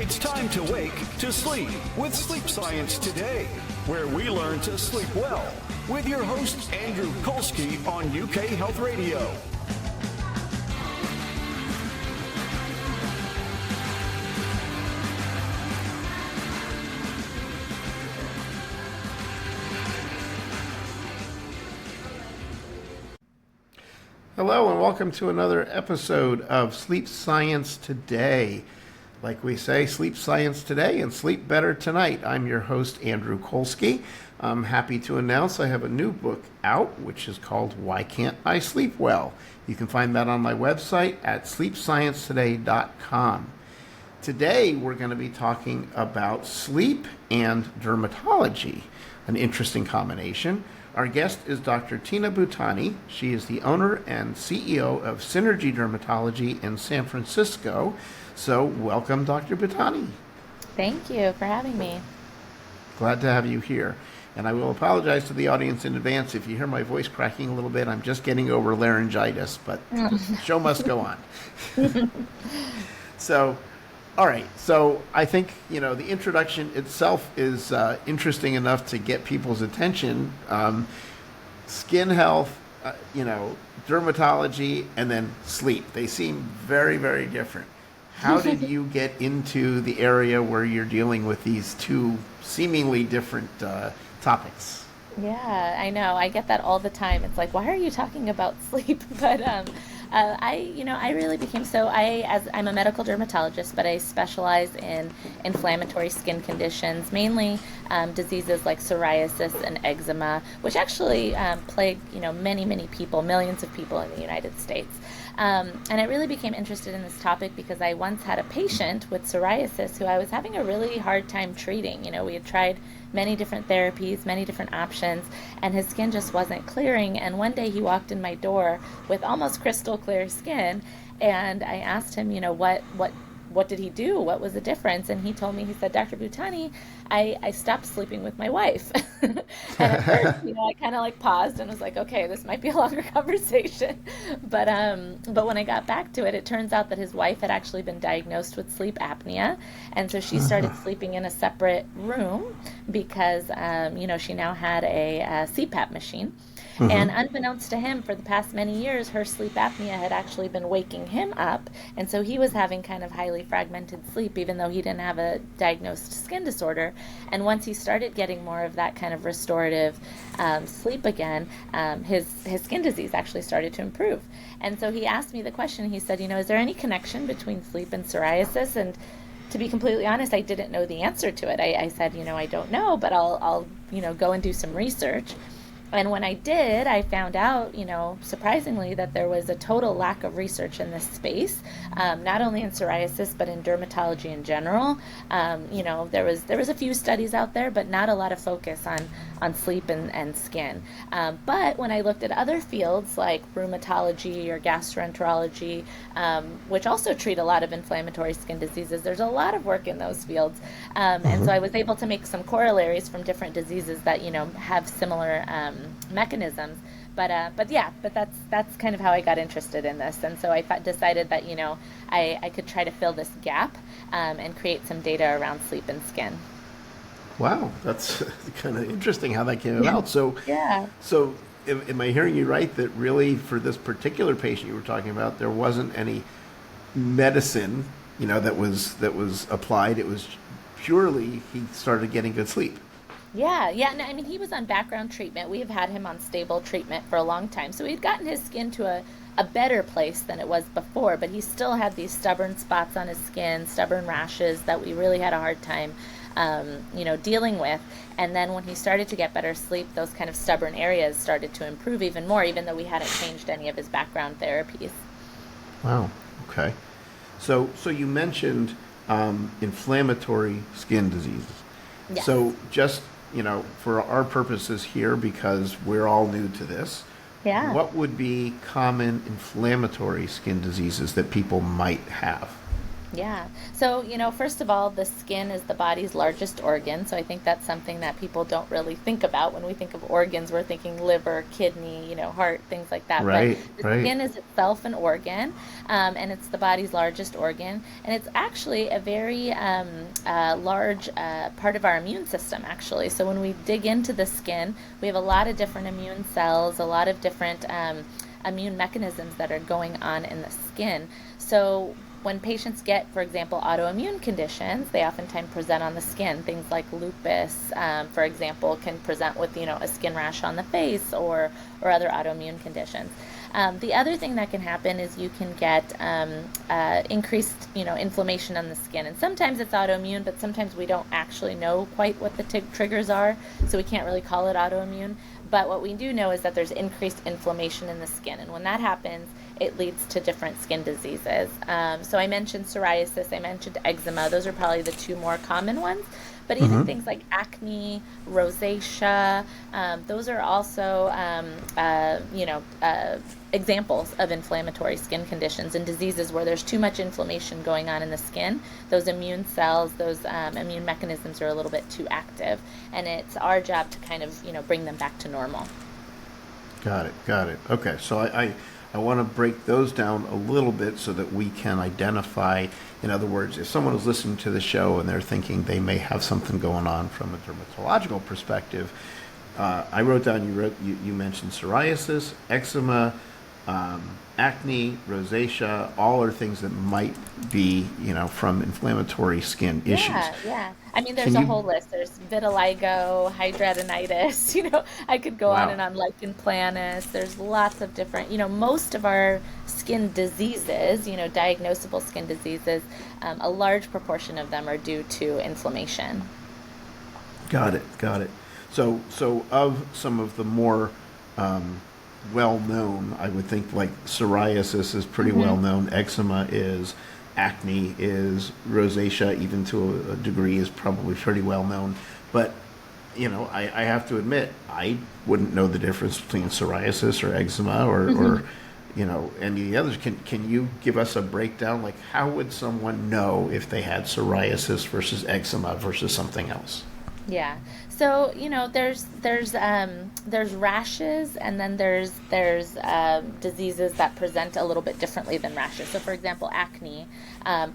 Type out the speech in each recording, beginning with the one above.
It's time to wake to sleep with Sleep Science Today, where we learn to sleep well with your host, Andrew Kolsky on UK Health Radio. Hello and welcome to another episode of Sleep Science Today. Like we say, sleep science today and sleep better tonight. I'm your host, Andrew Kolsky. I'm happy to announce I have a new book out, which is called Why Can't I Sleep Well? You can find that on my website at sleepsciencetoday.com. Today, we're going to be talking about sleep and dermatology, an interesting combination. Our guest is Dr. Tina Bhutani. She is the owner and CEO of Synergy Dermatology in San Francisco. So welcome, Dr. Bhutani. Thank you for having me. Glad to have you here. And I will apologize to the audience in advance if you hear my voice cracking a little bit. I'm just getting over laryngitis, but the show must go on. So, all right. So I think, the introduction itself is interesting enough to get people's attention. Skin health, dermatology, and then sleep. They seem very, very different. How did you get into the area where you're dealing with these two seemingly different topics? Yeah, I know. I get that all the time. It's like, why are you talking about sleep? But I really became I'm a medical dermatologist, but I specialize in inflammatory skin conditions, mainly diseases like psoriasis and eczema, which actually plague many people, millions of people in the United States. And I really became interested in this topic because I once had a patient with psoriasis who I was having a really hard time treating. We had tried many different therapies, many different options, and his skin just wasn't clearing. And one day he walked in my door with almost crystal clear skin, and I asked him, what did he do? What was the difference? And he told me, he said, Dr. Bhutani, I stopped sleeping with my wife. And at first, I kind of paused and was like, okay, this might be a longer conversation. But when I got back to it, it turns out that his wife had actually been diagnosed with sleep apnea. And so she started sleeping in a separate room because, she now had a CPAP machine. Mm-hmm. And unbeknownst to him, for the past many years, her sleep apnea had actually been waking him up. And so he was having kind of highly fragmented sleep, even though he didn't have a diagnosed skin disorder. And once he started getting more of that kind of restorative sleep again, his skin disease actually started to improve. And so he asked me the question, he said, is there any connection between sleep and psoriasis? And to be completely honest, I didn't know the answer to it. I said, I don't know, but I'll go and do some research. And when I did, I found out, surprisingly, that there was a total lack of research in this space, not only in psoriasis, but in dermatology in general. There was a few studies out there, but not a lot of focus on sleep and skin. But when I looked at other fields like rheumatology or gastroenterology, which also treat a lot of inflammatory skin diseases, there's a lot of work in those fields. And so I was able to make some corollaries from different diseases that, have similar mechanisms, but that's kind of how I got interested in this, and so I decided that I could try to fill this gap and create some data around sleep and skin. Wow, that's kind of interesting how that came about. So yeah. So am I hearing you right that really for this particular patient you were talking about, there wasn't any medicine that was applied? It was purely he started getting good sleep. Yeah. No, I mean, he was on background treatment. We have had him on stable treatment for a long time. So he'd gotten his skin to a better place than it was before, but he still had these stubborn spots on his skin, stubborn rashes that we really had a hard time, dealing with. And then when he started to get better sleep, those kind of stubborn areas started to improve even more, even though we hadn't changed any of his background therapies. Wow. Okay. So you mentioned inflammatory skin diseases. Yes. So just for our purposes here, because we're all new to this, what would be common inflammatory skin diseases that people might have? Yeah. So, first of all, the skin is the body's largest organ. So I think that's something that people don't really think about. When we think of organs, we're thinking liver, kidney, heart, things like that. But Right, the right. skin is itself an organ, and it's the body's largest organ. And it's actually a very large part of our immune system, actually. So when we dig into the skin, we have a lot of different immune cells, a lot of different immune mechanisms that are going on in the skin. So when patients get, for example, autoimmune conditions, they oftentimes present on the skin. Things like lupus, for example, can present with, a skin rash on the face or other autoimmune conditions. The other thing that can happen is you can get increased, inflammation on the skin. And sometimes it's autoimmune, but sometimes we don't actually know quite what the triggers are, so we can't really call it autoimmune. But what we do know is that there's increased inflammation in the skin. And when that happens, it leads to different skin diseases. So I mentioned psoriasis, I mentioned eczema. Those are probably the two more common ones. But even things like acne, rosacea, those are also, examples of inflammatory skin conditions and diseases where there's too much inflammation going on in the skin. Those immune cells, those immune mechanisms are a little bit too active. And it's our job to kind of, bring them back to normal. Got it. Got it. Okay. So I want to break those down a little bit so that we can identify, in other words, if someone is listening to the show and they're thinking they may have something going on from a dermatological perspective, I wrote down, you mentioned psoriasis, eczema, acne, rosacea, all are things that might be, from inflammatory skin issues. Yeah. I mean, there's Can a you, whole list. There's vitiligo, hidradenitis, I could go on wow, and on, lichen planus. There's lots of different, most of our skin diseases, diagnosable skin diseases, a large proportion of them are due to inflammation. got it, got it. So of some of the more well known, I would think like psoriasis is pretty well Hmm. known, eczema is, acne is, rosacea, even to a degree, is probably pretty well known. But I have to admit, I wouldn't know the difference between psoriasis or eczema or any of the others. Can you give us a breakdown? Like, how would someone know if they had psoriasis versus eczema versus something else? Yeah. So, there's rashes, and then there's diseases that present a little bit differently than rashes. So, for example, acne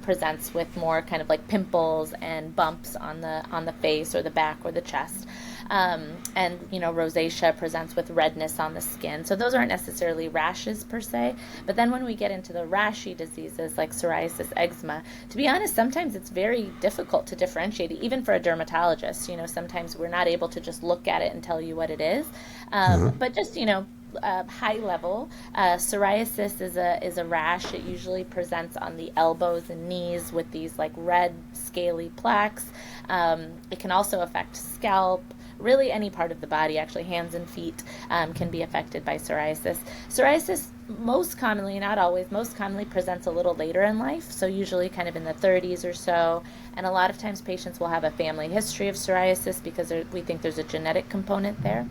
presents with more kind of like pimples and bumps on the face or the back or the chest. And rosacea presents with redness on the skin. So those aren't necessarily rashes per se. But then when we get into the rashy diseases like psoriasis, eczema, to be honest, sometimes it's very difficult to differentiate, even for a dermatologist. Sometimes we're not able to just look at it and tell you what it is. But just high level, psoriasis is a rash. It usually presents on the elbows and knees with these like red scaly plaques. It can also affect scalp, really any part of the body. Actually, hands and feet can be affected by psoriasis. Psoriasis most commonly, not always, most commonly presents a little later in life, so usually kind of in the 30s or so. And a lot of times patients will have a family history of psoriasis because we think there's a genetic component there.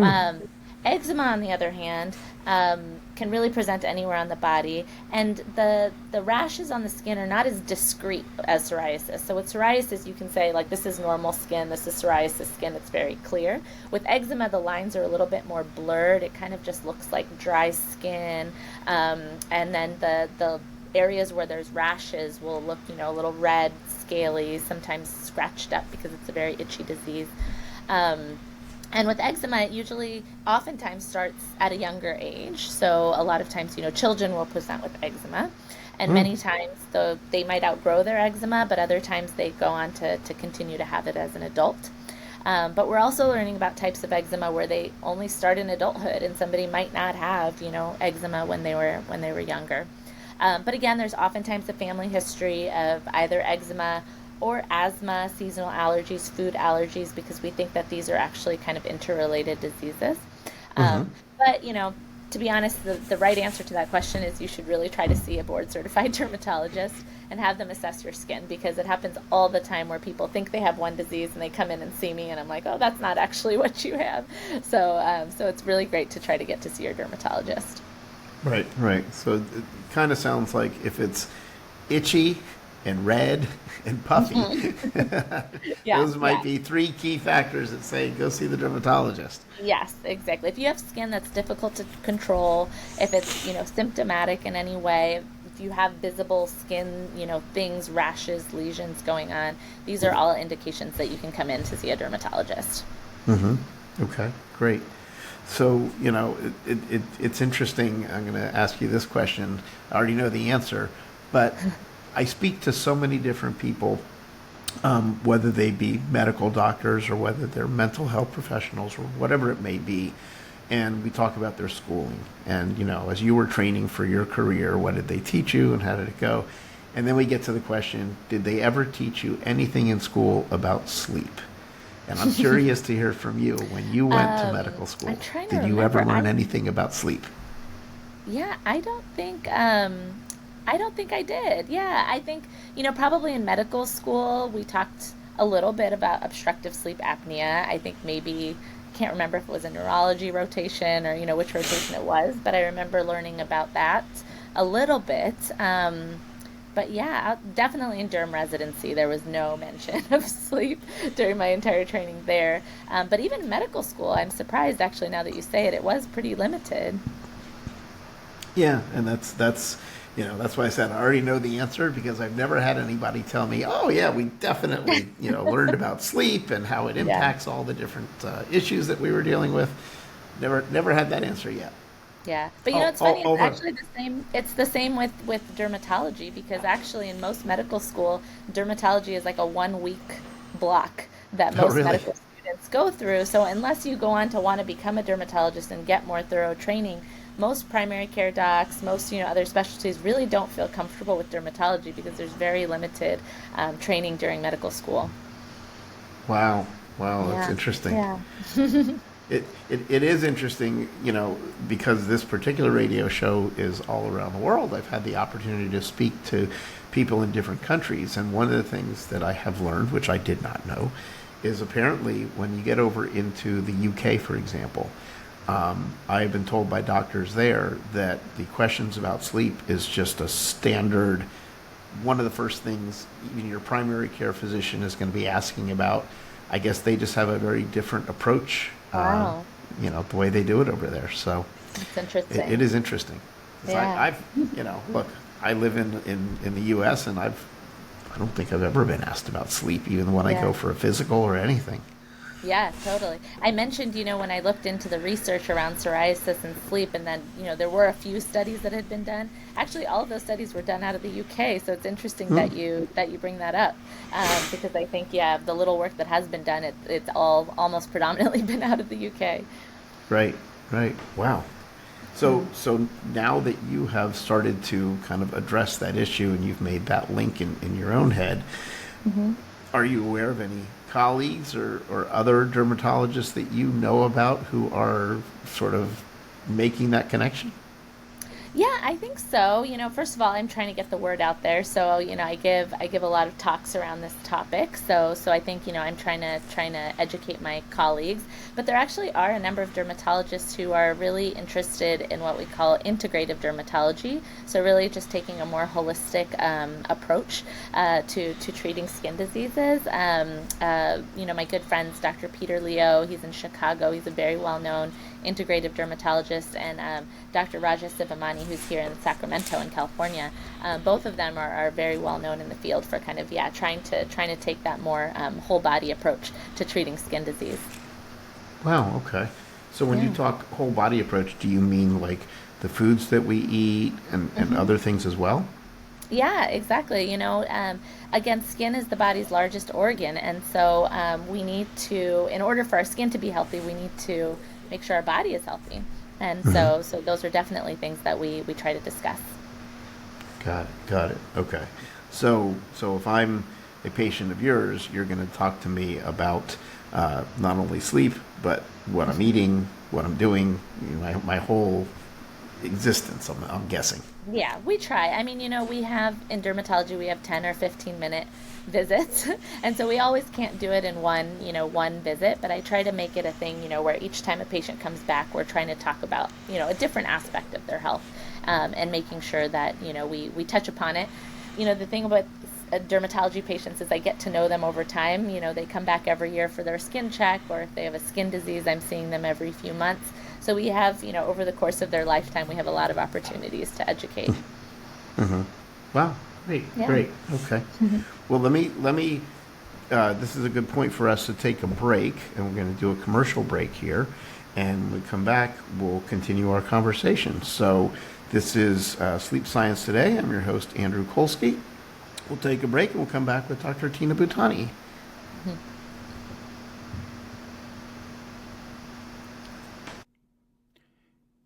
Um, Eczema, on the other hand, can really present anywhere on the body, and the rashes on the skin are not as discrete as psoriasis. So with psoriasis, you can say like this is normal skin, this is psoriasis skin. It's very clear. With eczema, the lines are a little bit more blurred. It kind of just looks like dry skin, and then the areas where there's rashes will look, a little red, scaly, sometimes scratched up because it's a very itchy disease. Um, and with eczema, it usually oftentimes starts at a younger age. So a lot of times, children will present with eczema. And Mm, many times, though, they might outgrow their eczema, but other times they go on to continue to have it as an adult. But we're also learning about types of eczema where they only start in adulthood, and somebody might not have, eczema when they were younger. But again, there's oftentimes a family history of either eczema or asthma, seasonal allergies, food allergies, because we think that these are actually kind of interrelated diseases. But, to be honest, the right answer to that question is you should really try to see a board certified dermatologist and have them assess your skin, because it happens all the time where people think they have one disease and they come in and see me and I'm like, oh, that's not actually what you have. So it's really great to try to get to see your dermatologist. right, right. So it kind of sounds like if it's itchy and red and puffy. Yeah, Those might yeah. be three key factors that say go see the dermatologist. Yes, exactly. If you have skin that's difficult to control, if it's, symptomatic in any way, if you have visible skin, things, rashes, lesions going on, these are all indications that you can come in to see a dermatologist. Okay, great. So, it's interesting. I'm going to ask you this question. I already know the answer, but I speak to so many different people, whether they be medical doctors or whether they're mental health professionals or whatever it may be. And we talk about their schooling. And, as you were training for your career, what did they teach you and how did it go? And then we get to the question, did they ever teach you anything in school about sleep? And I'm curious to hear from you. When you went to medical school, I'm trying to did you ever remember. learn anything about sleep? Yeah, I don't think I did. Yeah, I think, probably in medical school we talked a little bit about obstructive sleep apnea. I think maybe can't remember if it was a neurology rotation or, which rotation it was, but I remember learning about that a little bit. But yeah, definitely in derm residency, there was no mention of sleep during my entire training there. But even in medical school, I'm surprised actually now that you say it, it was pretty limited. Yeah, and that's why I said I already know the answer because I've never had anybody tell me, "Oh yeah, we definitely learned about sleep and how it Yeah. impacts all the different issues that we were dealing with." Never had that answer yet. Yeah, but Oh, it's oh, funny. It's although, actually the same. It's the same with dermatology because actually in most medical school, dermatology is like a 1 week block that oh most really? medical students go through. So unless you go on to want to become a dermatologist and get more thorough training, most primary care docs, most other specialties really don't feel comfortable with dermatology because there's very limited training during medical school. Wow, wow, that's Yeah, interesting. yeah. It is interesting, because this particular radio show is all around the world. I've had the opportunity to speak to people in different countries, and one of the things that I have learned, which I did not know, is apparently when you get over into the UK, for example, I have been told by doctors there that the questions about sleep is just a standard, one of the first things even your primary care physician is going to be asking about. I guess they just have a very different approach, Wow, the way they do it over there. So that's it interesting. is interesting. 'Cause Yeah. look, I live in the U.S. and I don't think I've ever been asked about sleep, even when I go Yeah. for a physical or anything. Yeah, totally. I mentioned, when I looked into the research around psoriasis and sleep, and then, there were a few studies that had been done. Actually, all of those studies were done out of the UK, so it's interesting Hmm. that you bring that up, because I think, yeah, the little work that has been done, it's all almost predominantly been out of the UK. Right, right. Wow. So now that you have started to kind of address that issue and you've made that link in your own head, Hmm. are you aware of any colleagues or other dermatologists that you know about who are sort of making that connection? Yeah, I think so. First of all, I'm trying to get the word out there. So, I give a lot of talks around this topic. So I think, I'm trying to educate my colleagues. But there actually are a number of dermatologists who are really interested in what we call integrative dermatology. So really just taking a more holistic approach to treating skin diseases. My good friends, Dr. Peter Leo, he's in Chicago. He's a very well-known integrative dermatologist, and Dr. Raja Sivamani, who's here in Sacramento in California. Both of them are very well known in the field for kind of trying to take that more whole body approach to treating skin disease. Wow, okay. So when you Yeah. talk whole body approach, do you mean like the foods that we eat and Hmm. other things as well? Yeah, exactly. Again, skin is the body's largest organ, and so we need to, in order for our skin to be healthy, we need to make sure our body is healthy. And so those are definitely things that we try to discuss. Got it. Got it. Okay. So if I'm a patient of yours, you're going to talk to me about not only sleep, but what I'm eating, what I'm doing, my whole existence. I'm guessing. Yeah, we try. I mean, we have in dermatology, we have 10 or 15-minute visits. And so we always can't do it in one visit, but I try to make it a thing, where each time a patient comes back, we're trying to talk about, a different aspect of their health, and making sure that, we touch upon it. The thing about dermatology patients, as I get to know them over time, they come back every year for their skin check, or if they have a skin disease, I'm seeing them every few months. So we have, over the course of their lifetime, we have a lot of opportunities to educate. Mm-hmm. Wow, great, Yeah. great. Okay. Well, let me. This is a good point for us to take a break, and we're going to do a commercial break here. And when we come back, we'll continue our conversation. So this is Sleep Science Today. I'm your host, Andrew Kolsky. We'll take a break, and we'll come back with Dr. Tina Bhutani.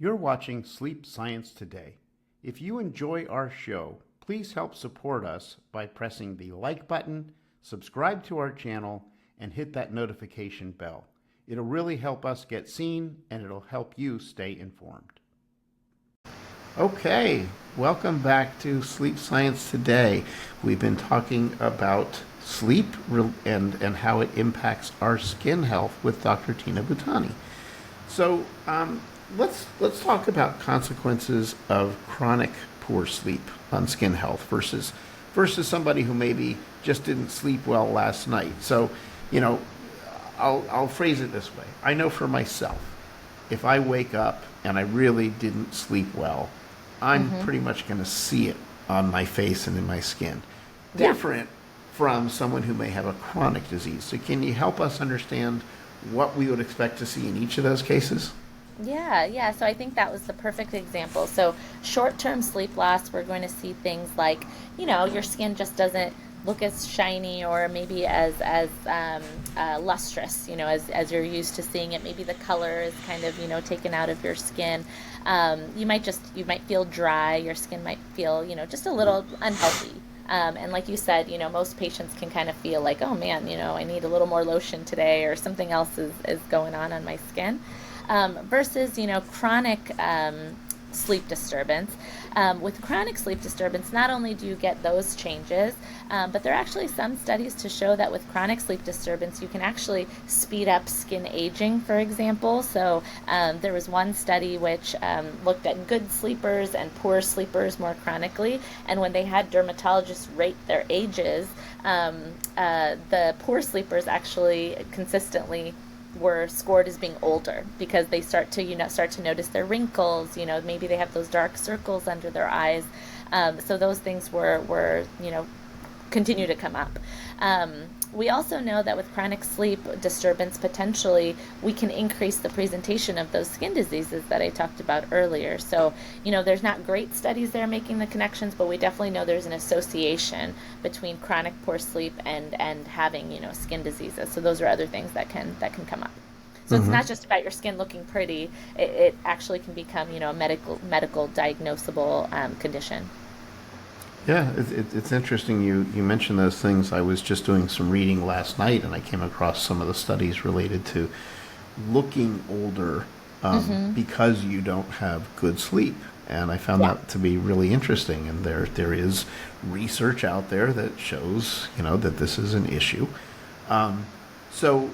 You're watching Sleep Science Today. If you enjoy our show, please help support us by pressing the like button, subscribe to our channel, and hit that notification bell. It'll really help us get seen, and it'll help you stay informed. Okay, welcome back to Sleep Science Today. We've been talking about sleep and how it impacts our skin health with Dr. Tina Bhutani. So let's talk about consequences of chronic poor sleep on skin health versus somebody who maybe just didn't sleep well last night. So, I'll phrase it this way. I know for myself, if I wake up and I really didn't sleep well, I'm pretty much going to see it on my face and in my skin. Yeah. Different from someone who may have a chronic disease. So can you help us understand what we would expect to see in each of those cases? Yeah. So I think that was the perfect example. So short-term sleep loss, we're going to see things like, your skin just doesn't look as shiny or maybe as lustrous, as you're used to seeing it. Maybe the color is kind of, taken out of your skin. You might feel dry. Your skin might feel, just a little unhealthy. And like you said, most patients can kind of feel like, oh man, I need a little more lotion today, or something else is going on my skin. Versus, chronic sleep disturbance. With chronic sleep disturbance, not only do you get those changes, but there are actually some studies to show that with chronic sleep disturbance, you can actually speed up skin aging, for example. So there was one study which looked at good sleepers and poor sleepers more chronically, and when they had dermatologists rate their ages, the poor sleepers actually consistently were scored as being older, because they start to notice their wrinkles, maybe they have those dark circles under their eyes. So those things were continue to come up. We also know that with chronic sleep disturbance, potentially we can increase the presentation of those skin diseases that I talked about earlier. So, there's not great studies there making the connections, but we definitely know there's an association between chronic poor sleep and having, skin diseases. So those are other things that can come up. So it's not just about your skin looking pretty. It actually can become, a medical diagnosable condition. Yeah, it's interesting you mentioned those things. I was just doing some reading last night, and I came across some of the studies related to looking older because you don't have good sleep. And I found that to be really interesting. And there is research out there that shows, that this is an issue. So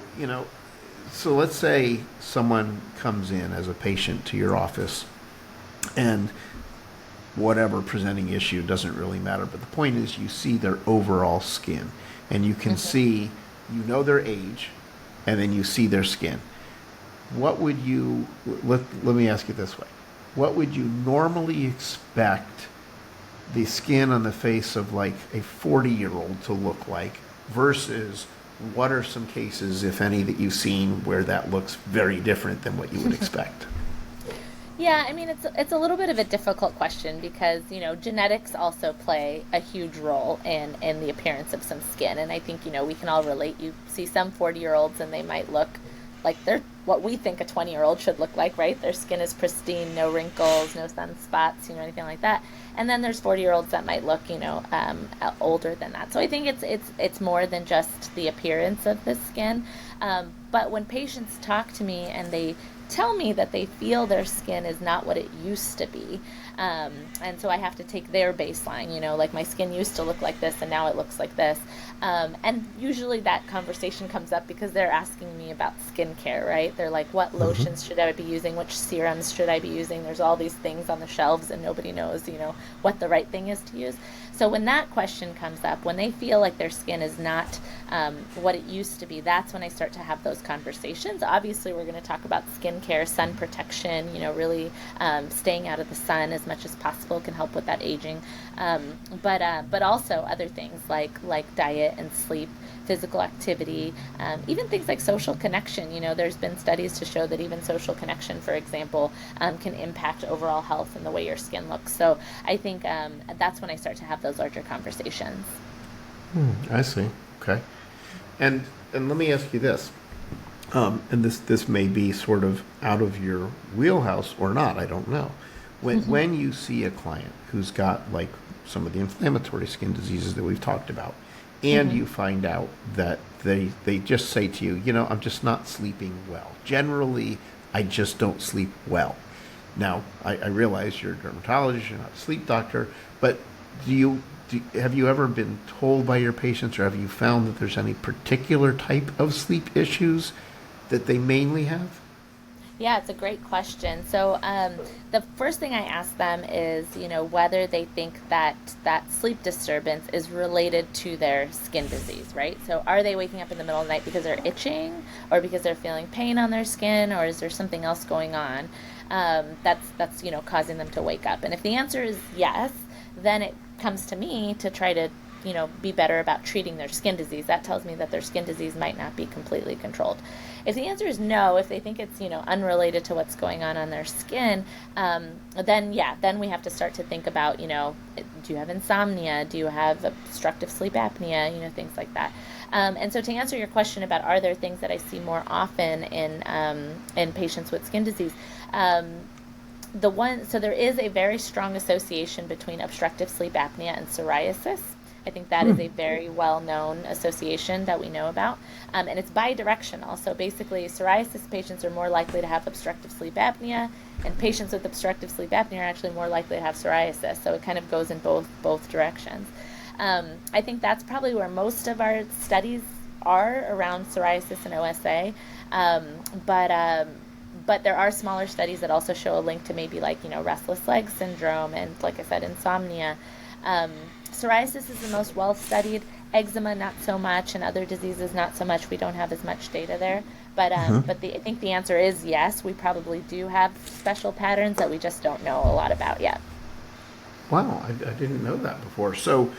let's say someone comes in as a patient to your office, and whatever presenting issue doesn't really matter. But the point is, you see their overall skin, and you can see, their age, and then you see their skin. What would you, let me ask you this way. What would you normally expect the skin on the face of like a 40-year-old to look like, versus what are some cases, if any, that you've seen where that looks very different than what you would expect? Yeah, I mean, it's a little bit of a difficult question, because, genetics also play a huge role in the appearance of some skin. And I think, we can all relate. You see some 40-year-olds and they might look like they're what we think a 20-year-old should look like, right? Their skin is pristine, no wrinkles, no sunspots, anything like that. And then there's 40-year-olds that might look, older than that. So I think it's more than just the appearance of the skin. But when patients talk to me and they tell me that they feel their skin is not what it used to be, And so I have to take their baseline, like my skin used to look like this and now it looks like this. And usually that conversation comes up because they're asking me about skincare, right? They're like, what lotions should I be using? Which serums should I be using? There's all these things on the shelves and nobody knows, what the right thing is to use. So when that question comes up, when they feel like their skin is not what it used to be, that's when I start to have those conversations. Obviously, we're going to talk about skincare, sun protection, really staying out of the sun as much as possible can help with that aging. But also other things like diet and sleep, physical activity, even things like social connection. There's been studies to show that even social connection, for example, can impact overall health and the way your skin looks. So I think that's when I start to have those larger conversations. I see. Okay. And let me ask you this. And this may be sort of out of your wheelhouse or not, I don't know. When you see a client who's got like some of the inflammatory skin diseases that we've talked about, and you find out that they just say to you, I'm just not sleeping well. Generally, I just don't sleep well. Now, I realize you're a dermatologist, you're not a sleep doctor, but have you ever been told by your patients, or have you found that there's any particular type of sleep issues that they mainly have? Yeah, it's a great question. So the first thing I ask them is, whether they think that sleep disturbance is related to their skin disease, right? So are they waking up in the middle of the night because they're itching, or because they're feeling pain on their skin, or is there something else going on that's causing them to wake up? And if the answer is yes, then it comes to me to try to be better about treating their skin disease. That tells me that their skin disease might not be completely controlled. If the answer is no, if they think it's unrelated to what's going on their skin, then we have to start to think about do you have insomnia? Do you have obstructive sleep apnea? Things like that. And so to answer your question about are there things that I see more often in patients with skin disease, so there is a very strong association between obstructive sleep apnea and psoriasis. I think that is a very well-known association that we know about. And it's bidirectional. So basically, psoriasis patients are more likely to have obstructive sleep apnea, and patients with obstructive sleep apnea are actually more likely to have psoriasis. So it kind of goes in both directions. I think that's probably where most of our studies are around psoriasis and OSA. But there are smaller studies that also show a link to maybe restless leg syndrome and, like I said, insomnia. Psoriasis is the most well-studied. Eczema, not so much, and other diseases, not so much. We don't have as much data there. But I think the answer is yes. We probably do have special patterns that we just don't know a lot about yet. Wow, I didn't know that before. So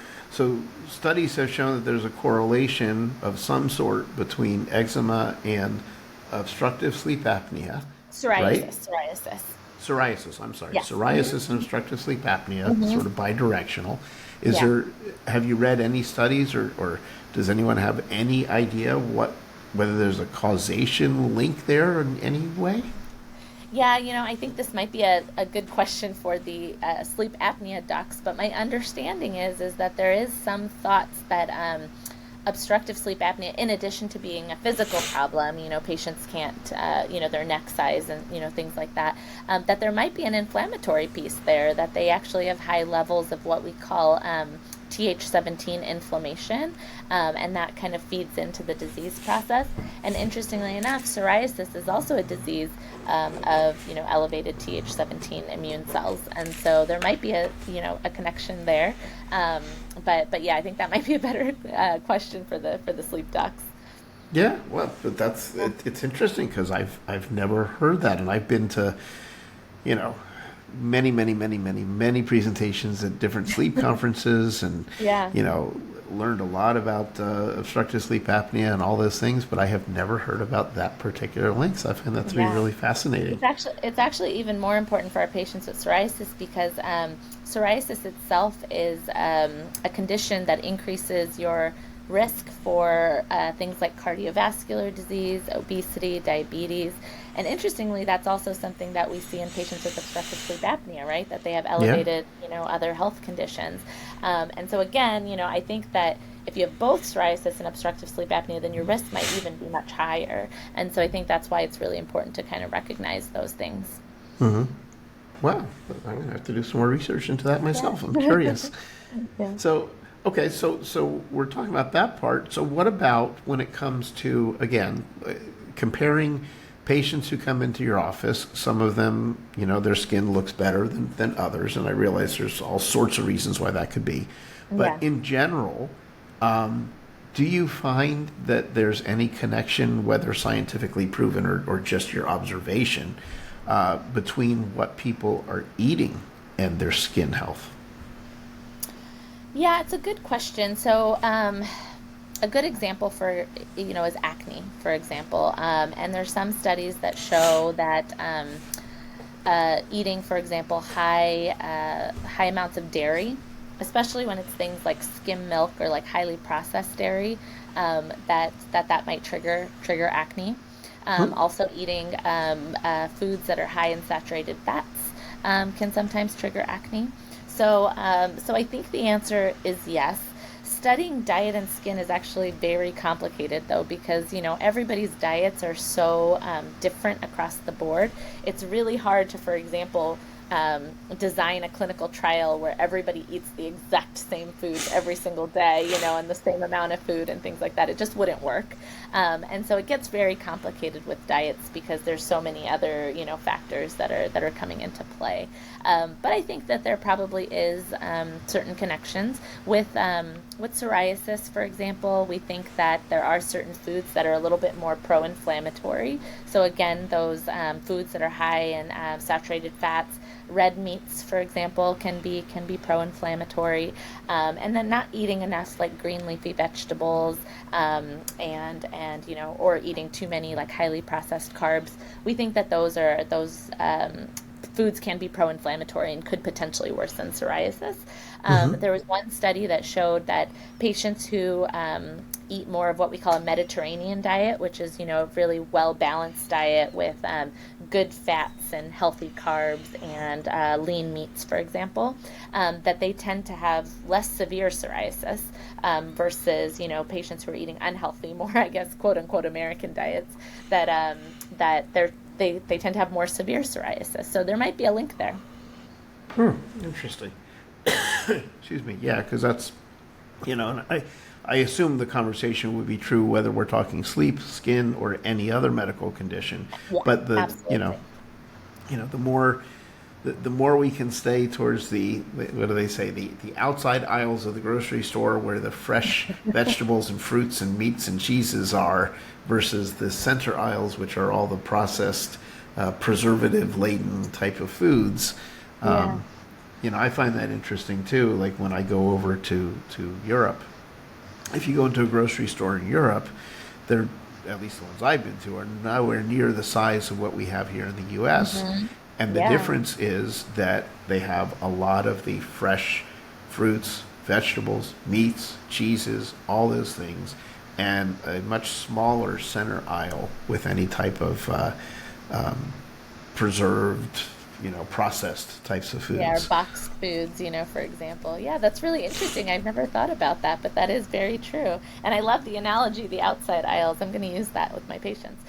studies have shown that there's a correlation of some sort between eczema and obstructive sleep apnea. Psoriasis. Right? Psoriasis, I'm sorry. Yes. Psoriasis and obstructive sleep apnea, sort of bidirectional. Have you read any studies, or does anyone have any idea whether there's a causation link there in any way? Yeah, I think this might be a good question for the sleep apnea docs, but my understanding is that there is some thoughts that obstructive sleep apnea, in addition to being a physical problem, patients can't, their neck size and, things like that, that there might be an inflammatory piece there, that they actually have high levels of what we call Th17 inflammation, and that kind of feeds into the disease process. And interestingly enough, psoriasis is also a disease of elevated Th17 immune cells, and so there might be a connection there. But yeah, I think that might be a better question for the sleep docs. Yeah, well, but it's interesting because I've never heard that, and I've been to many presentations at different sleep conferences, and learned a lot about obstructive sleep apnea and all those things, but I have never heard about that particular link. So I find that to be really fascinating. It's actually even more important for our patients with psoriasis because psoriasis itself is a condition that increases your risk for things like cardiovascular disease, obesity, diabetes. And interestingly, that's also something that we see in patients with obstructive sleep apnea, right? That they have elevated, other health conditions. And so again, I think that if you have both psoriasis and obstructive sleep apnea, then your risk might even be much higher. And so I think that's why it's really important to kind of recognize those things. Mm-hmm. Wow, I'm going to have to do some more research into that myself. I'm curious. Yeah. So, okay, so we're talking about that part. So what about when it comes to, again, comparing patients who come into your office? Some of them, their skin looks better than others, and I realize there's all sorts of reasons why that could be. But Yeah. in general, do you find that there's any connection, whether scientifically proven or just your observation, between what people are eating and their skin health? Yeah, it's a good question. So, a good example for, is acne, for example. And there's some studies that show that eating, for example, high amounts of dairy, especially when it's things like skim milk or like highly processed dairy, that might trigger acne. Hmm. Also, eating foods that are high in saturated fats can sometimes trigger acne. So I think the answer is yes. Studying diet and skin is actually very complicated, though, because everybody's diets are so different across the board. It's really hard to, for example, design a clinical trial where everybody eats the exact same foods every single day, and the same amount of food and things like that. It just wouldn't work. And so it gets very complicated with diets because there's so many other, factors that are coming into play. But I think that there probably is certain connections with psoriasis, for example. We think that there are certain foods that are a little bit more pro-inflammatory. So again, those foods that are high in saturated fats, red meats, for example, can be pro-inflammatory, and then not eating enough like green leafy vegetables, and or eating too many like highly processed carbs. We think that those foods can be pro-inflammatory and could potentially worsen psoriasis. There was one study that showed that patients who eat more of what we call a Mediterranean diet, which is, a really well-balanced diet with good fats and healthy carbs and lean meats, for example, that they tend to have less severe psoriasis versus, patients who are eating unhealthy, more, I guess, quote-unquote American diets, they tend to have more severe psoriasis. So there might be a link there. Interesting. Excuse me. Yeah, because that's, and I assume the conversation would be true whether we're talking sleep, skin, or any other medical condition. Yeah, But absolutely. the more we can stay towards what do they say, the outside aisles of the grocery store where the fresh vegetables and fruits and meats and cheeses are, versus the center aisles, which are all the processed, preservative laden type of foods. Yeah. Um, I find that interesting too. Like when I go over to Europe, if you go into a grocery store in Europe, they're, at least the ones I've been to, are nowhere near the size of what we have here in the U.S. Hmm. And the Yeah. difference is that they have a lot of the fresh fruits, vegetables, meats, cheeses, all those things, and a much smaller center aisle with any type of preserved, processed types of Yeah, or foods. boxed foods, for example. Yeah, that's really interesting. I've never thought about that, but that is very true. And I love the analogy, the outside aisles. I'm going to use that with my patients.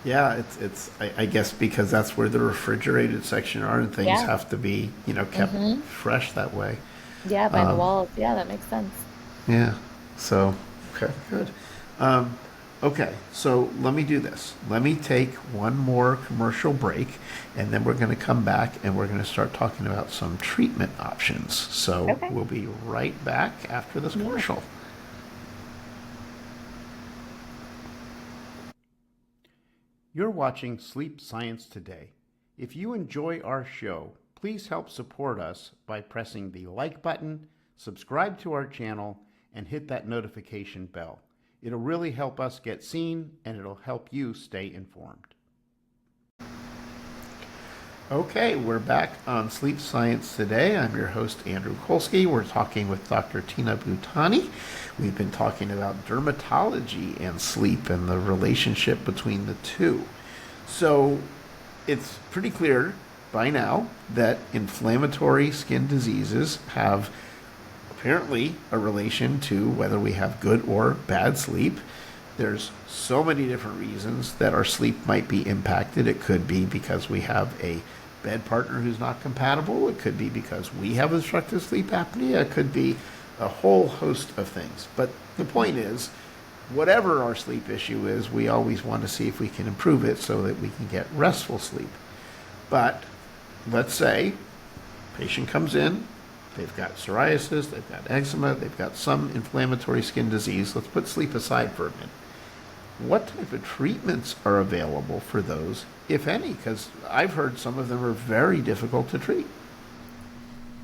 Yeah, it's I guess because that's where the refrigerated section are, and things Yeah. have to be, kept Hmm. fresh that way. Yeah, by the Um, walls. Yeah, that makes sense. yeah. So, okay, good. Um, okay, so let me do this. Let me take one more commercial break, and then we're going to come back and we're going to start talking about some treatment options. So Okay. we'll be right back after this Yeah. commercial. You're watching Sleep Science Today. If you enjoy our show, please help support us by pressing the like button, subscribe to our channel, and hit that notification bell. It'll really help us get seen, and it'll help you stay informed. Okay, we're back on Sleep Science Today. I'm your host, Andrew Kolsky. We're talking with Dr. Tina Bhutani. We've been talking about dermatology and sleep and the relationship between the two. So it's pretty clear by now that inflammatory skin diseases have apparently a relation to whether we have good or bad sleep. There's so many different reasons that our sleep might be impacted. It could be because we have a bed partner who's not compatible. It could be because we have obstructive sleep apnea. It could be a whole host of things. But the point is, whatever our sleep issue is, we always want to see if we can improve it so that we can get restful sleep. But let's say patient comes in, they've got psoriasis, they've got eczema, they've got some inflammatory skin disease. Let's put sleep aside for a minute. What type of treatments are available for those, if any? Because I've heard some of them are very difficult to treat.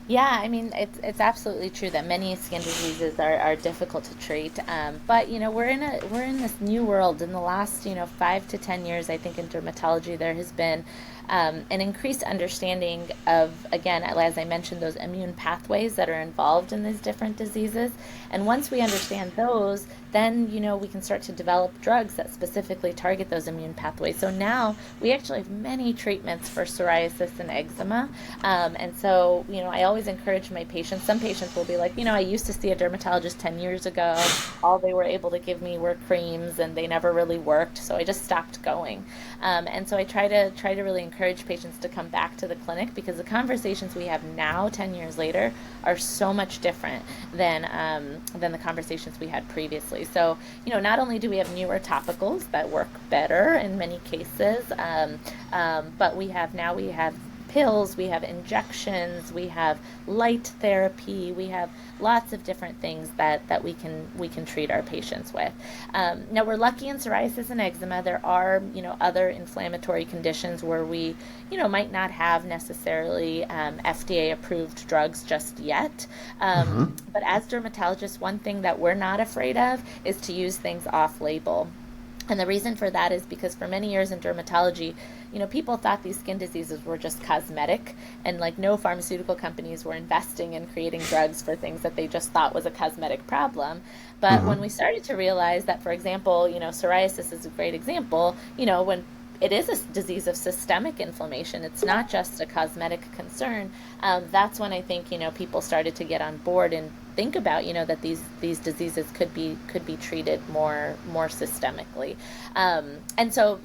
Yeah, I mean, it's absolutely true that many skin diseases are difficult to treat. But we're in this new world. In the last 5 to 10 years, I think in dermatology there has been an increased understanding of, again, as I mentioned, those immune pathways that are involved in these different diseases. And once we understand those, then we can start to develop drugs that specifically target those immune pathways. So now we actually have many treatments for psoriasis and eczema. And so I always encourage my patients. Some patients will be like, I used to see a dermatologist 10 years ago. All they were able to give me were creams, and they never really worked. So I just stopped going. And so I try to really encourage patients to come back to the clinic, because the conversations we have now, 10 years later, are so much different than the conversations we had previously. So, not only do we have newer topicals that work better in many cases, but we have pills, we have injections, we have light therapy, we have lots of different things that we can treat our patients with. Now, we're lucky in psoriasis and eczema. There are other inflammatory conditions where we might not have necessarily FDA approved drugs just yet. But as dermatologists, one thing that we're not afraid of is to use things off label. And the reason for that is because for many years in dermatology, people thought these skin diseases were just cosmetic, and no pharmaceutical companies were investing in creating drugs for things that they just thought was a cosmetic problem. But when we started to realize that, for example, psoriasis is a great example, when it is a disease of systemic inflammation, it's not just a cosmetic concern, that's when I think, people started to get on board and think about, that these diseases could be treated more systemically. And so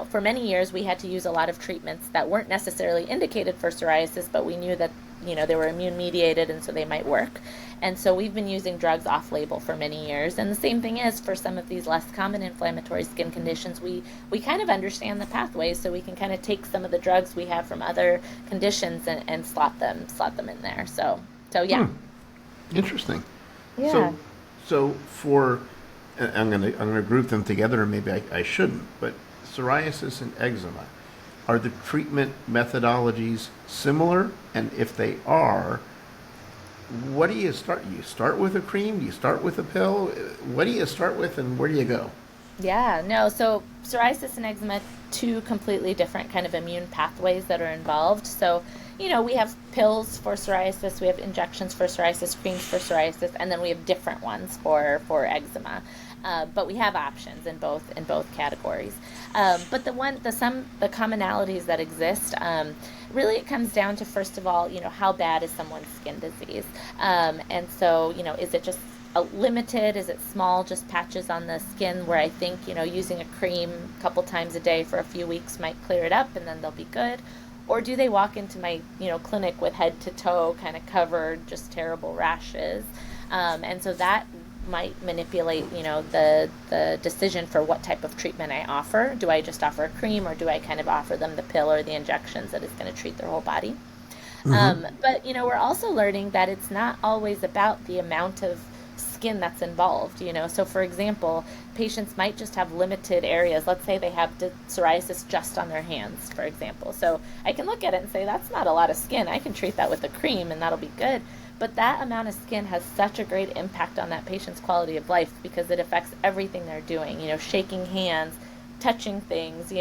for many years we had to use a lot of treatments that weren't necessarily indicated for psoriasis, but we knew that they were immune mediated, and so they might work. And so we've been using drugs off label for many years. And the same thing is for some of these less common inflammatory skin conditions, we kind of understand the pathways, so we can kind of take some of the drugs we have from other conditions and slot them in there. So yeah. Interesting. Yeah. So for, I'm gonna group them together, and maybe I shouldn't, but psoriasis and eczema, are the treatment methodologies similar? And if they are, what do you start? You start with a cream? Do you start with a pill? What do you start with, and where do you go? Yeah, no, so psoriasis and eczema, two completely different kind of immune pathways that are involved. So, we have pills for psoriasis, we have injections for psoriasis, creams for psoriasis, and then we have different ones for eczema. But we have options in both categories. But the commonalities that exist, really it comes down to, first of all, how bad is someone's skin disease? And so, is it just limited? Is it small, just patches on the skin where I think, using a cream a couple times a day for a few weeks might clear it up and then they'll be good? Or do they walk into my, clinic with head to toe kind of covered, just terrible rashes? And so that might manipulate, the decision for what type of treatment I offer. Do I just offer a cream, or do I kind of offer them the pill or the injections that is going to treat their whole body? But, we're also learning that it's not always about the amount of skin that's involved, So for example, patients might just have limited areas. Let's say they have psoriasis just on their hands, for example. So I can look at it and say, that's not a lot of skin. I can treat that with a cream and that'll be good. But that amount of skin has such a great impact on that patient's quality of life, because it affects everything they're doing, shaking hands, touching things,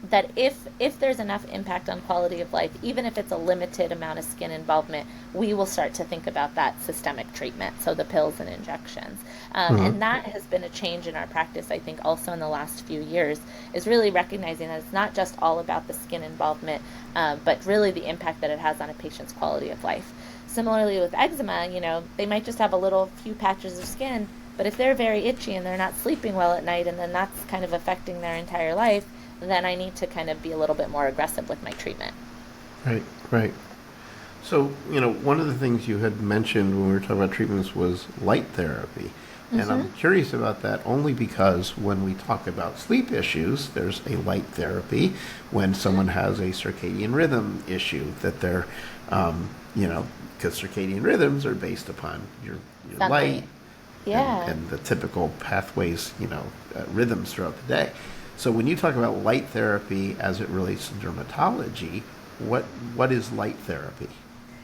that if there's enough impact on quality of life, even if it's a limited amount of skin involvement, we will start to think about that systemic treatment, so the pills and injections. And that has been a change in our practice, I think, also in the last few years, is really recognizing that it's not just all about the skin involvement, but really the impact that it has on a patient's quality of life. Similarly with eczema, they might just have few patches of skin, But if they're very itchy and they're not sleeping well at night, and then that's kind of affecting their entire life, then I need to kind of be a little bit more aggressive with my treatment. Right, right. So, one of the things you had mentioned when we were talking about treatments was light therapy. And I'm curious about that only because when we talk about sleep issues, there's a light therapy. When someone has a circadian rhythm issue, that they're, because circadian rhythms are based upon your light and the typical pathways, rhythms throughout the day. So when you talk about light therapy as it relates to dermatology, what is light therapy?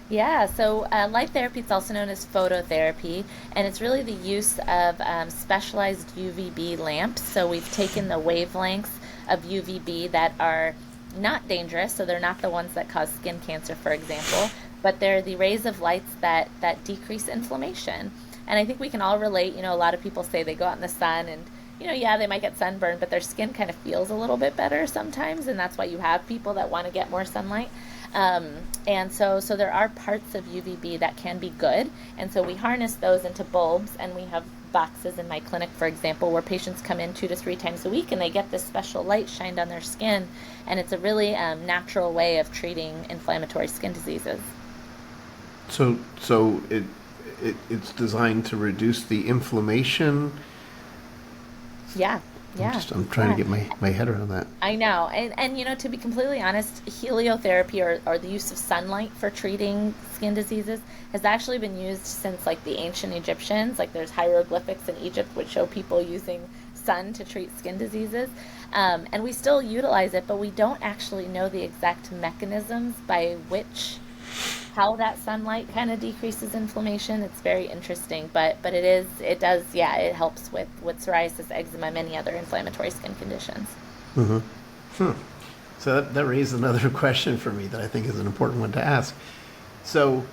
Yeah, so light therapy is also known as phototherapy, and it's really the use of specialized UVB lamps. So we've taken the wavelengths of UVB that are not dangerous, so they're not the ones that cause skin cancer, for example, but they're the rays of lights that decrease inflammation. And I think we can all relate. A lot of people say they go out in the sun and they might get sunburned, but their skin kind of feels a little bit better sometimes, and that's why you have people that want to get more sunlight. And so there are parts of UVB that can be good, and so we harness those into bulbs, and we have boxes in my clinic, for example, where patients come in 2 to 3 times a week, and they get this special light shined on their skin, and it's a really natural way of treating inflammatory skin diseases. So it's designed to reduce the inflammation. Yeah. I'm trying to get my head around that. I know. And to be completely honest, heliotherapy or the use of sunlight for treating skin diseases has actually been used since like the ancient Egyptians. Like there's hieroglyphics in Egypt which show people using sun to treat skin diseases. And we still utilize it, but we don't actually know the exact mechanisms by which how that sunlight kind of decreases inflammation. It's very interesting, but it helps with psoriasis, eczema, many other inflammatory skin conditions. So that raised another question for me that I think is an important one to ask. So,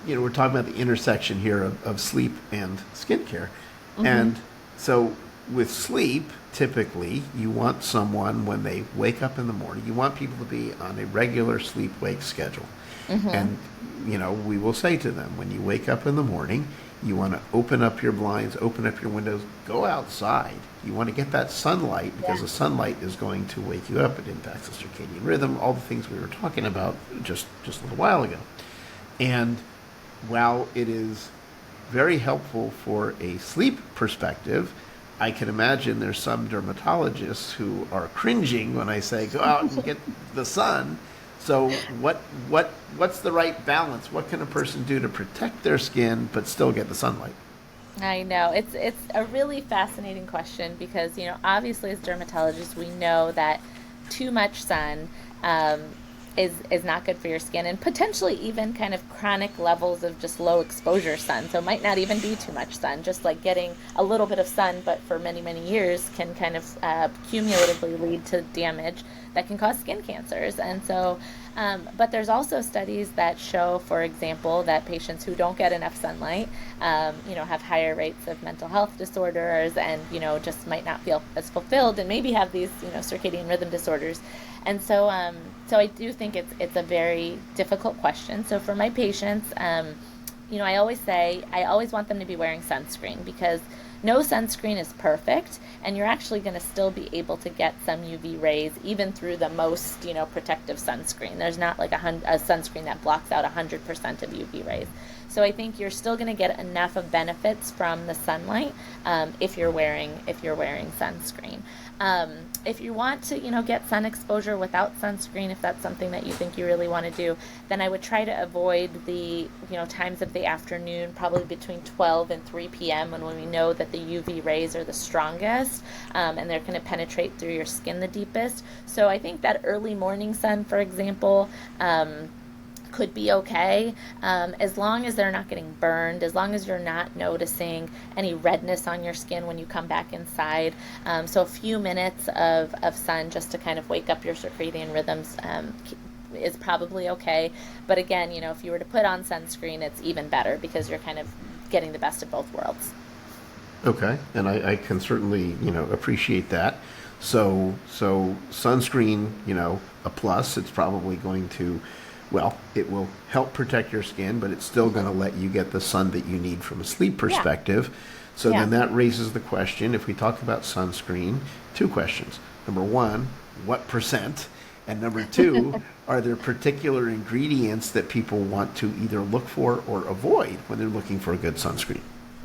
we're talking about the intersection here of sleep and skincare. And so with sleep, typically you want someone when they wake up in the morning, you want people to be on a regular sleep-wake schedule. And, we will say to them, when you wake up in the morning, you want to open up your blinds, open up your windows, go outside. You want to get that sunlight because the sunlight is going to wake you up. It impacts the circadian rhythm, all the things we were talking about just a little while ago. And while it is very helpful for a sleep perspective, I can imagine there's some dermatologists who are cringing when I say, go out and get the sun. So what's the right balance? What can a person do to protect their skin but still get the sunlight? I know. It's a really fascinating question because, obviously as dermatologists, we know that too much sun is not good for your skin, and potentially even kind of chronic levels of just low exposure sun. So it might not even be too much sun, just like getting a little bit of sun, but for many, many years can kind of cumulatively lead to damage that can cause skin cancers. And so, but there's also studies that show, for example, that patients who don't get enough sunlight, have higher rates of mental health disorders and, just might not feel as fulfilled and maybe have these, circadian rhythm disorders. And so, so I do think it's a very difficult question. So for my patients, I always say, I always want them to be wearing sunscreen because no sunscreen is perfect, and you're actually going to still be able to get some UV rays even through the most, protective sunscreen. There's not like a sunscreen that blocks out 100% of UV rays. So I think you're still going to get enough of benefits from the sunlight if you're wearing sunscreen. If you want to, get sun exposure without sunscreen, if that's something that you think you really want to do, then I would try to avoid the, times of the afternoon, probably between 12 and 3 p.m. when we know that the UV rays are the strongest and they're going to penetrate through your skin the deepest. So I think that early morning sun, for example, could be okay, as long as they're not getting burned, as long as you're not noticing any redness on your skin when you come back inside. So a few minutes of sun just to kind of wake up your circadian rhythms is probably okay. But again, if you were to put on sunscreen, it's even better because you're kind of getting the best of both worlds. Okay, and I can certainly, appreciate that. So sunscreen, a plus. It's probably going to well, it will help protect your skin, but it's still going to let you get the sun that you need from a sleep perspective. So then that raises the question, if we talk about sunscreen, two questions. Number one, what percent? And number two, are there particular ingredients that people want to either look for or avoid when they're looking for a good sunscreen?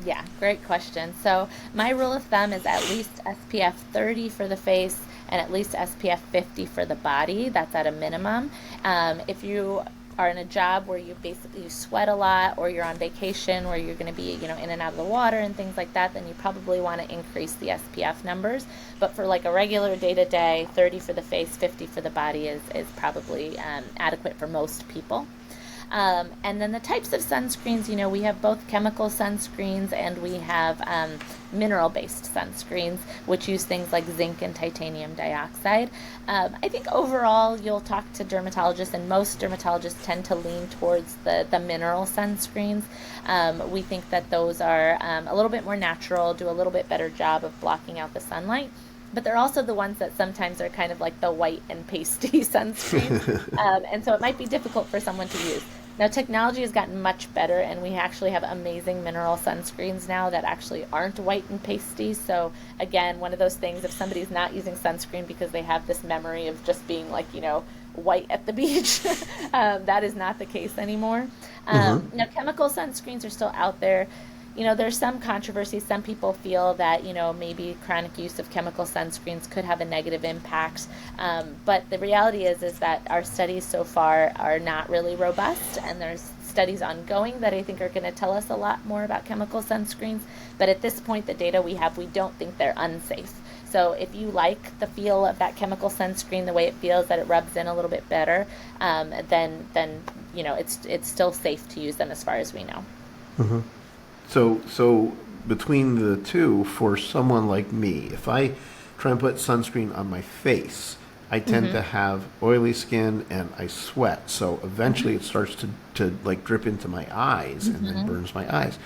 Yeah, great question. So my rule of thumb is at least SPF 30 for the face and at least SPF 50 for the body. That's at a minimum. If you are in a job where you sweat a lot, or you're on vacation where you're going to be, in and out of the water and things like that, then you probably want to increase the SPF numbers. But for like a regular day-to-day, 30 for the face, 50 for the body is probably adequate for most people. And then the types of sunscreens, we have both chemical sunscreens and we have mineral-based sunscreens, which use things like zinc and titanium dioxide. I think overall, you'll talk to dermatologists, and most dermatologists tend to lean towards the mineral sunscreens. We think that those are a little bit more natural, do a little bit better job of blocking out the sunlight. But they're also the ones that sometimes are kind of like the white and pasty sunscreen. And so it might be difficult for someone to use. Now, technology has gotten much better, and we actually have amazing mineral sunscreens now that actually aren't white and pasty. So, again, one of those things, if somebody's not using sunscreen because they have this memory of just being like, white at the beach, that is not the case anymore. Now, chemical sunscreens are still out there. There's some controversy. Some people feel that, maybe chronic use of chemical sunscreens could have a negative impact. But the reality is that our studies so far are not really robust, and there's studies ongoing that I think are going to tell us a lot more about chemical sunscreens. But at this point, the data we have, we don't think they're unsafe. So if you like the feel of that chemical sunscreen, the way it feels, that it rubs in a little bit better, then it's still safe to use them as far as we know. Mm-hmm. So between the two, for someone like me, if I try and put sunscreen on my face, I tend to have oily skin and I sweat. So eventually it starts to like drip into my eyes and then burns my eyes.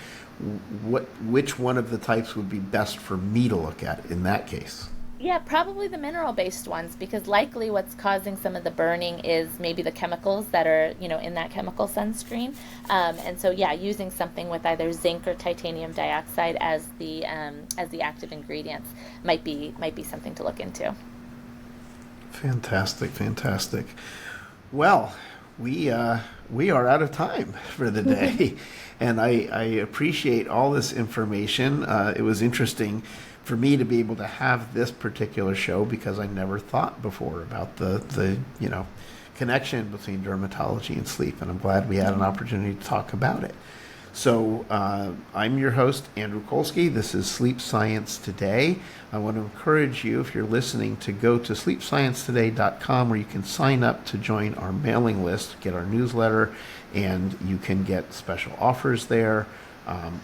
Which one of the types would be best for me to look at in that case? Yeah, probably the mineral-based ones, because likely what's causing some of the burning is maybe the chemicals that are, in that chemical sunscreen. And so, using something with either zinc or titanium dioxide as the active ingredients might be something to look into. Fantastic. Well, we are out of time for the day, and I appreciate all this information. It was interesting for me to be able to have this particular show because I never thought before about the connection between dermatology and sleep, and I'm glad we had an opportunity to talk about it. So I'm your host, Andrew Kolsky. This is Sleep Science Today. I want to encourage you, if you're listening, to go to sleepsciencetoday.com, where you can sign up to join our mailing list, get our newsletter, and you can get special offers there.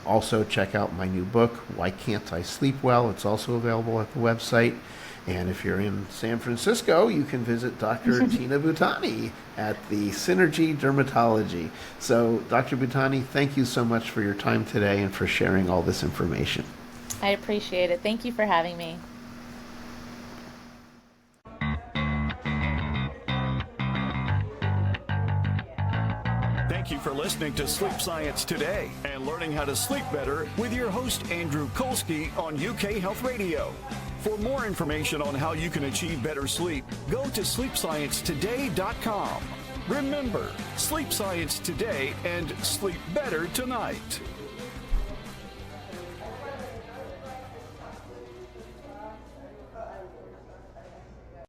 Also, check out my new book, Why Can't I Sleep Well? It's also available at the website. And if you're in San Francisco, you can visit Dr. Tina Bhutani at the Synergy Dermatology. So, Dr. Bhutani, thank you so much for your time today and for sharing all this information. I appreciate it. Thank you for having me. Thank you for listening to Sleep Science Today and learning how to sleep better with your host, Andrew Kolsky, on UK Health Radio. For more information on how you can achieve better sleep, go to sleepsciencetoday.com. Remember, sleep science today and sleep better tonight.